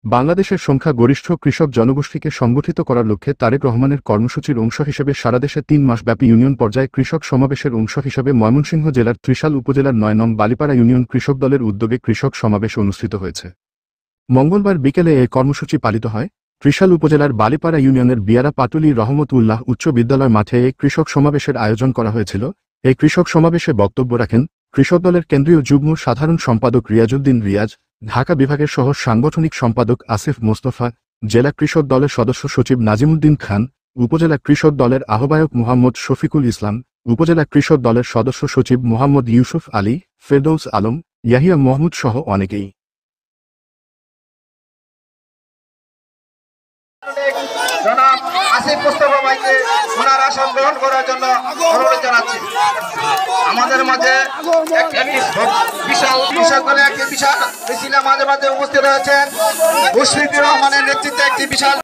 বাংলাদেশের সংখ্যা গরিষ্ঠ কৃষক জনগোষ্ঠীকে সংগঠিত করার লক্ষ্যে তারেক রহমানের কর্মসূচির অংশ হিসেবে সারাদেশে ৩ মাসব্যাপী ইউনিয়ন পর্যায়ে কৃষক সমাবেশের অংশ হিসেবে ময়মনসিংহ জেলার ত্রিশাল উপজেলার ৯ নং বালিপাড়া ইউনিয়ন কৃষক দলের উদ্যোগে কৃষক সমাবেশ অনুষ্ঠিত হয়েছে। মঙ্গলবার বিকেলে এই কর্মসূচি পালিত হয়। ত্রিশাল উপজেলার বালিপাড়া ইউনিয়নের বিয়ারা পাটুলি রহমতউল্লাহ উচ্চ বিদ্যালয় মাঠে এই কৃষক সমাবেশের আয়োজন করা হয়েছিল। এই কৃষক সমাবেশে বক্তব্য রাখেন কৃষক দলের কেন্দ্রীয় যুগ্ম সাধারণ সম্পাদক রিয়াজউদ্দিন রিয়াজ, ঢাকা বিভাগের সহ সাংগঠনিক সম্পাদক আসিফ মোস্তফা, জেলা কৃষক দলের সদস্য সচিব নাজিমুদ্দিন খান, উপজেলা কৃষক দলের আহ্বায়ক মোহাম্মদ শফিকুল ইসলাম, উপজেলা কৃষক দলের সদস্য সচিব মোহাম্মদ ইউসুফ আলী, ফেরদৌস আলম, ইয়াহিয়া মাহমুদ সহ অনেকেই। জনাব আসিফ মোস্তফা ভাইকে ওনার আসন গ্রহণ করার জন্য অনুরোধ জানাচ্ছি। আমাদের মাঝে বিশাল কৃষক দলে একটি বিশাল মিছিলে মাঝে মাঝে উপস্থিত হয়েছেন মুশফিকুর রহমানের নেতৃত্বে একটি বিশাল